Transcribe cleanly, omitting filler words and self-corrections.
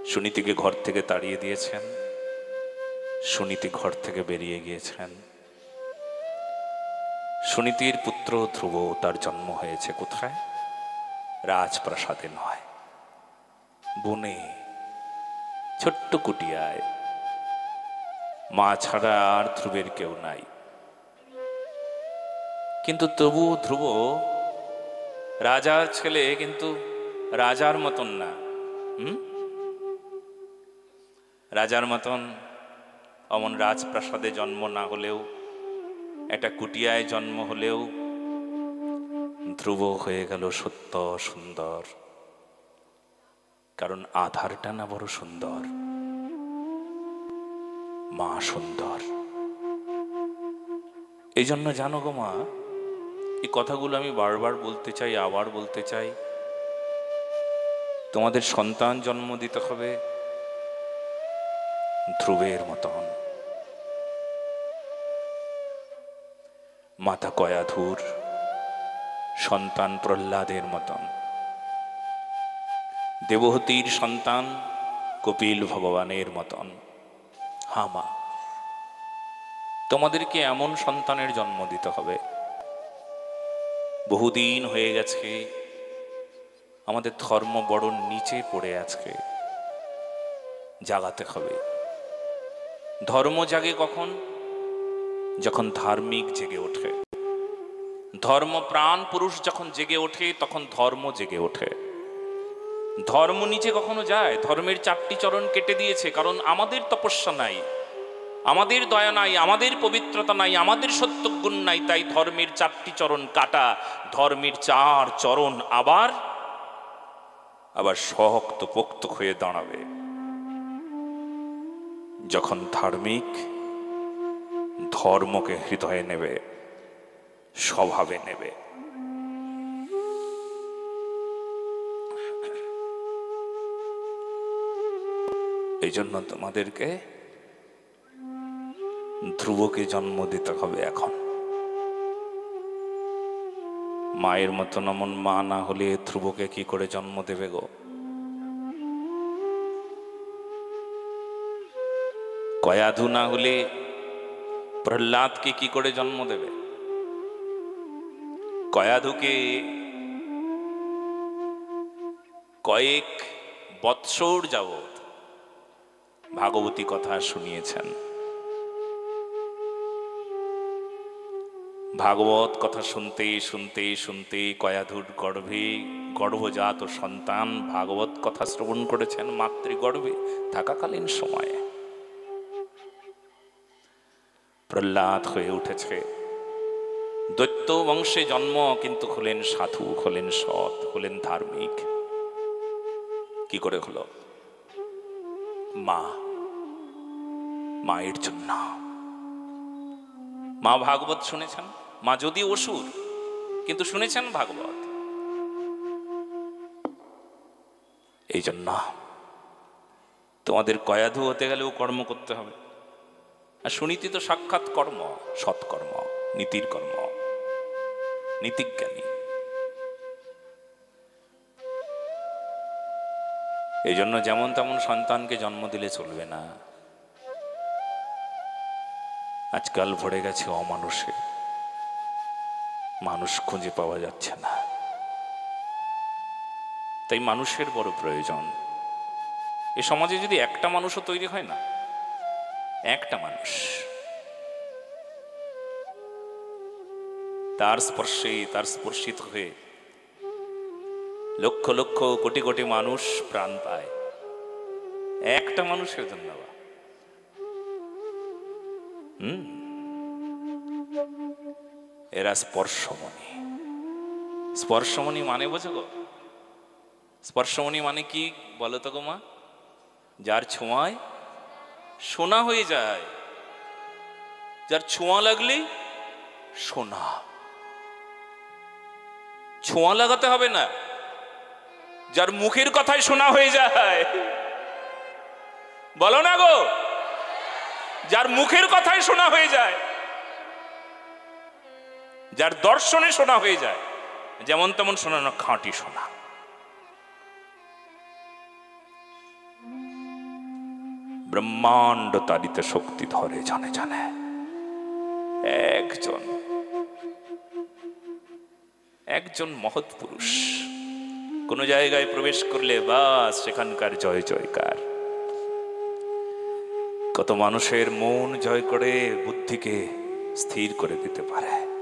সুনীতিকে ঘর থেকে তাড়িয়ে দিয়েছেন, সুনীতি ঘর থেকে বেরিয়ে গিয়েছেন। সুনীতির পুত্র ধ্রুব, তার জন্ম হয়েছে কোথায়? রাজপ্রাসাদে নয়, বনে, ছোট্ট কুটিয়ায়। মা ছাড়া আর ধ্রুবের কেউ নাই। কিন্তু তবু ধ্রুব রাজার ছেলে, কিন্তু রাজার মতন না। রাজার মতন অমন রাজপ্রাসাদে জন্ম না হলেও, একটা কুটিয়ায় জন্ম হলেও ধ্রুব হয়ে গেল সত্য সুন্দর। কারণ আধারটা না বড় সুন্দর, মা সুন্দর। এই জন্য জানো গো মা, এই কথাগুলো আমি বারবার বলতে চাই, আবার বলতে চাই। তোমাদের সন্তান জন্ম দিতে হবে ধ্রুবের মতন। মাতা কয়াধুর সন্তান প্রহ্লাদের মতন, দেবহতীর সন্তান কপিল ভগবানের মতন। হা মা, তোমাদেরকে এমন সন্তানের জন্ম দিতে হবে। বহুদিন হয়ে গেছে, আমাদের ধর্ম বড় নিচে পড়ে আছে, জাগাতে হবে। ধর্ম জাগে কখন? যখন ধার্মিক জেগে ওঠে। ধর্ম প্রাণ পুরুষ যখন জেগে ওঠে, তখন ধর্ম জেগে ওঠে। ধর্ম নিচে কখনো যায়? ধর্মের 4টি চরণ কেটে দিয়েছে, কারণ আমাদের তপস্যা নাই, আমাদের দয়া নাই, আমাদের পবিত্রতা নাই, আমাদের সত্যগুণ নাই। তাই ধর্মের 4টি চরণ কাটা। ধর্মের 4 চরণ আবার শক্ত পোক্ত হয়ে দাঁড়াবে যখন ধার্মিক ধর্মকে হৃদয়ে নেবে, স্বভাবে নেবে। এই জন্য তোমাদেরকে ধ্রুবকে জন্ম দিতে হবে এখন। মায়ের মতন এমন মা না হলে ধ্রুবকে কি করে জন্ম দেবে গো? কয়াধু না হলে প্রহ্লাদকে কি করে জন্ম দেবে? কয়াধুকে কয়েক বৎসর যাবৎ ভাগবতী কথা শুনিয়েছেন। ভাগবত কথা শুনতে শুনতে শুনতে কয়াধুর গর্ভে গর্ভজাত সন্তান ভাগবত কথা শ্রবণ করেছেন মাতৃগর্ভে থাকাকালীন সময়ে। প্রহ্লাদ হয়ে উঠেছে, দৈত্য বংশে জন্ম, কিন্তু হলেন সাধু, হলেন সৎ, হলেন ধার্মিক। কি করে হলো? মায়ের জন্য। মা ভাগবত শুনেছেন। মা যদি অসুর, কিন্তু শুনেছেন ভাগবত। এই জন্য তোমাদের কয়াধু হতে গেলেও কর্ম করতে হবে। আর সুনীতি তো সাক্ষাৎ কর্ম, সৎকর্ম, নীতির কর্ম, নীতিজ্ঞানী। এই জন্য যেমন তেমন সন্তানকে জন্ম দিলে চলবে না। আজকাল ভরে গেছে অমানুষে, মানুষ খুঁজে পাওয়া যাচ্ছে না। তাই মানুষের বড় প্রয়োজন। এ সমাজে যদি একটা মানুষও তৈরি হয় না, একটা মানুষ, তার স্পর্শে, তার স্পর্শিত হয়ে লক্ষ লক্ষ কোটি কোটি মানুষ প্রাণ পায় একটা মানুষের জন্য। এরা স্পর্শমণি। স্পর্শমণি মানে বোঝো গো? স্পর্শমণি মানে কি বলো তো গো মা? যার ছোঁয়ায় সোনা হয়ে যায়, যার ছোঁয়া লাগলেই সোনা। ছোঁয়া লাগাতে হবে না, যার মুখের কথায় সোনা হয়ে যায়। বলো না গো? যার মুখের কথায় সোনা হয়ে যায়, যার দর্শনে সোনা হয়ে যায়, যেমন তেমন সোনা না, খাঁটি সোনা। ব্রহ্মাণ্ড তারিতে শক্তি ধরে জানে জানে। একজন মহৎ পুরুষ কোন জায়গায় প্রবেশ করলে বাস সেখানকার জয় জয়কার। কত মানুষের মন জয় করে বুদ্ধিকে স্থির করে দিতে পারে।